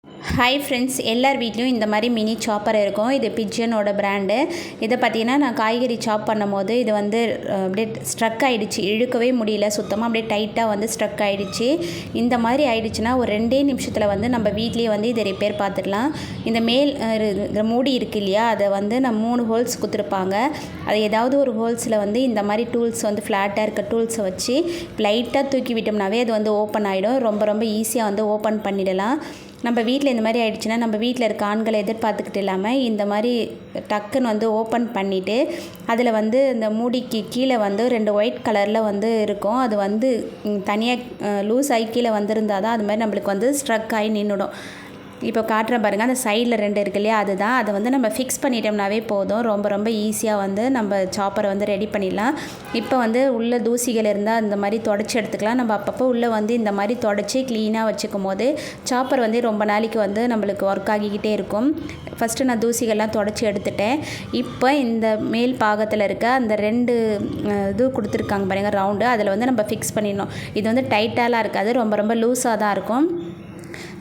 Hi friends, எல்லார் வீட்லேயும் இந்த மாதிரி மினி சாப்பர் இருக்கும். இது பிஜியனோட பிராண்டு. இதை பார்த்தீங்கன்னா நான் காய்கறி சாப் பண்ணும்போது இது வந்து அப்படியே ஸ்ட்ரக் ஆகிடுச்சு, இழுக்கவே முடியல, சுத்தமாக அப்படியே டைட்டாக வந்து ஸ்ட்ரக் ஆகிடுச்சு. இந்த மாதிரி ஆகிடுச்சுன்னா ஒரு 2 நிமிஷத்தில் வந்து நம்ம வீட்லேயே வந்து இதை ரிப்பேர் பார்த்துடலாம். இந்த மேல் மூடி இருக்குது இல்லையா, அதை வந்து நம்ம 3 ஹோல்ஸ் கொடுத்துருப்பாங்க. அது ஏதாவது ஒரு ஹோல்ஸில் வந்து இந்த மாதிரி டூல்ஸ் வந்து ஃப்ளாட்டாக இருக்க டூல்ஸை வச்சு லைட்டாக தூக்கி விட்டோம்னாவே அது வந்து ஓப்பன் ஆகிடும். ரொம்ப ரொம்ப ஈஸியாக வந்து ஓப்பன் பண்ணிடலாம். நம்ம வீட்டில் இந்த மாதிரி ஆகிடுச்சுன்னா நம்ம வீட்டில் இருக்க ஆண்களை எதிர்பார்த்துக்கிட்டு இல்லாமல் இந்த மாதிரி டக்குன்னு வந்து ஓப்பன் பண்ணிவிட்டு அதில் வந்து இந்த மூடிக்கு கீழே வந்து 2 ஒயிட் கலரில் வந்து இருக்கும். அது வந்து தனியாக லூஸ் ஆகி கீழே வந்திருந்தால் தான் அது மாதிரி நம்மளுக்கு வந்து ஸ்ட்ரக் ஆகி நின்றுடும். இப்போ காட்டுறேன் பாருங்கள், அந்த சைடில் 2 இருக்கு இல்லையா, அதுதான். அதை வந்து நம்ம ஃபிக்ஸ் பண்ணிட்டோம்னாவே போதும். ரொம்ப ரொம்ப ஈஸியாக வந்து நம்ம சாப்பரை வந்து ரெடி பண்ணிடலாம். இப்போ வந்து உள்ள தூசிகள் இருந்தால் இந்த மாதிரி தொடச்சி எடுத்துக்கலாம். நம்ம அப்பப்போ உள்ளே வந்து இந்த மாதிரி தொடச்சி க்ளீனாக வச்சுக்கும் போது சாப்பர் வந்து ரொம்ப நாளைக்கு வந்து நம்மளுக்கு ஒர்க் ஆகிக்கிட்டே இருக்கும். ஃபஸ்ட்டு நான் தூசிகள்லாம் தொடச்சி எடுத்துட்டேன். இப்போ இந்த மேல் பாகத்தில் இருக்க அந்த 2 இது கொடுத்துருக்காங்க பாருங்கள், ரவுண்டு, அதில் வந்து நம்ம ஃபிக்ஸ் பண்ணிடணும். இது வந்து டைட்டாலாம் இருக்காது, ரொம்ப ரொம்ப லூஸாக தான் இருக்கும்.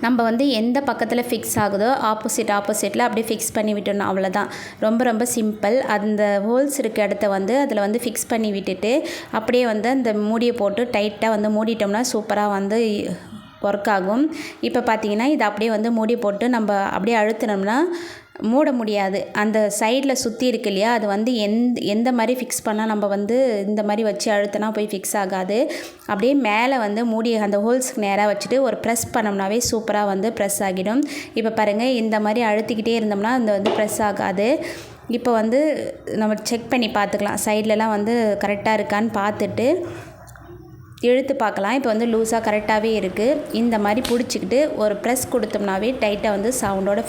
நம்ம வந்து எந்த பக்கத்தில் ஃபிக்ஸ் ஆகுதோ ஆப்போசிட்டில் அப்படியே ஃபிக்ஸ் பண்ணி விட்டணும், அவ்வளோதான். ரொம்ப ரொம்ப சிம்பிள். அந்த ஹோல்ஸ் இருக்க இடத்த வந்து அதில் வந்து ஃபிக்ஸ் பண்ணி விட்டுட்டு அப்படியே வந்து அந்த மூடியை போட்டு டைட்டாக வந்து மூடிட்டோம்னா சூப்பராக வந்து ஒர்க் ஆகும். இப்போ பார்த்திங்கன்னா இதை அப்படியே வந்து மூடி போட்டு நம்ம அப்படியே அழுத்தினோம்னா மூட முடியாது. அந்த சைடில் சுற்றி இருக்கு இல்லையா, அது வந்து எந்த மாதிரி ஃபிக்ஸ் பண்ணால் நம்ம வந்து இந்த மாதிரி வச்சு அழுத்தினா போய் ஃபிக்ஸ் ஆகாது. அப்படியே மேலே வந்து மூடி அந்த ஹோல்ஸ்க்கு நேராக வச்சுட்டு ஒரு ப்ரெஸ் பண்ணோம்னாவே சூப்பராக வந்து ப்ரெஸ் ஆகிடும். இப்போ பாருங்கள், இந்த மாதிரி அழுத்திக்கிட்டே இருந்தோம்னா அந்த வந்து ப்ரெஸ் ஆகாது. இப்போ வந்து நம்ம செக் பண்ணி பார்த்துக்கலாம், சைட்லலாம் வந்து கரெக்டாக இருக்கான்னு பார்த்துட்டு இழுத்து பார்க்கலாம். இப்போ வந்து லூஸாக கரெக்டாகவே இருக்குது. இந்த மாதிரி பிடிச்சிக்கிட்டு ஒரு ப்ரெஸ் கொடுத்தோம்னாவே டைட்டாக வந்து சவுண்டோட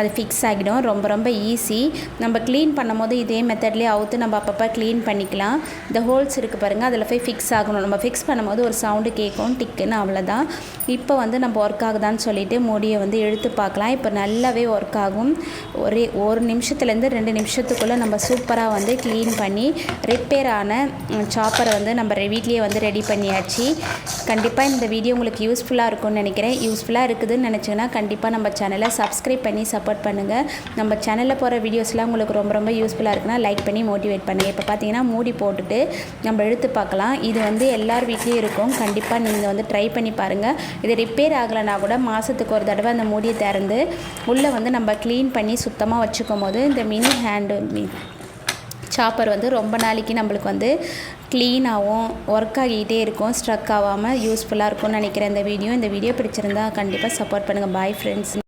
அது ஃபிக்ஸ் ஆகிடும். ரொம்ப ரொம்ப ஈஸி. நம்ம க்ளீன் பண்ணும் போது இதே மெத்தட்லேயே அவுத்து நம்ம அப்பப்போ க்ளீன் பண்ணிக்கலாம். இந்த ஹோல்ஸ் இருக்குது பாருங்கள், அதில் போய் ஃபிக்ஸ் ஆகணும். நம்ம ஃபிக்ஸ் பண்ணும்போது ஒரு சவுண்டு கேட்கும், டிக்குன்னு, அவ்வளோதான். இப்போ வந்து நம்ம ஒர்க் ஆகுதான்னு சொல்லிவிட்டு மூடியை வந்து இழுத்து பார்க்கலாம். இப்போ நல்லாவே ஒர்க் ஆகும். ஒரு நிமிஷத்துலேருந்து 2 நிமிஷத்துக்குள்ளே நம்ம சூப்பராக வந்து க்ளீன் பண்ணி ரிப்பேர் ஆன சாப்பரை வந்து நம்ம வீட்லேயே வந்து ரெடி பண்ணியாச்சு. கண்டிப்பாக இந்த வீடியோ உங்களுக்கு யூஸ்ஃபுல்லாக இருக்கும்னு நினைக்கிறேன். யூஸ்ஃபுல்லாக இருக்குதுன்னு நினச்சிங்கன்னா கண்டிப்பாக நம்ம சேனலை சப்ஸ்கிரைப் பண்ணி சப்போர்ட் பண்ணுங்கள். நம்ம சேனலில் போகிற வீடியோஸ்லாம் உங்களுக்கு ரொம்ப ரொம்ப யூஸ்ஃபுல்லாக இருக்குன்னா லைக் பண்ணி மோட்டிவேட் பண்ணுங்கள். இப்போ பார்த்தீங்கன்னா மூடி போட்டுட்டு நம்ம எடுத்து பார்க்கலாம். இது வந்து எல்லார் வீட்லேயும் இருக்கும். கண்டிப்பாக நீங்கள் வந்து ட்ரை பண்ணி பாருங்கள். இது ரிப்பேர் ஆகலைன்னா கூட மாதத்துக்கு ஒரு தடவை அந்த மூடியை திறந்து உள்ளே வந்து நம்ம க்ளீன் பண்ணி சுத்தமாக வச்சுக்கும் போது இந்த மினி சாப்பர் வந்து ரொம்ப நாளைக்கு நம்மளுக்கு வந்து க்ளீனாகவும் ஒர்க் ஆகிக்கிட்டே இருக்கும், ஸ்ட்ரக் ஆகாமல் யூஸ்ஃபுல்லாக இருக்கும்னு நினைக்கிறேன். இந்த வீடியோ பிடிச்சிருந்தா கண்டிப்பாக சப்போர்ட் பண்ணுங்கள். Bye friends.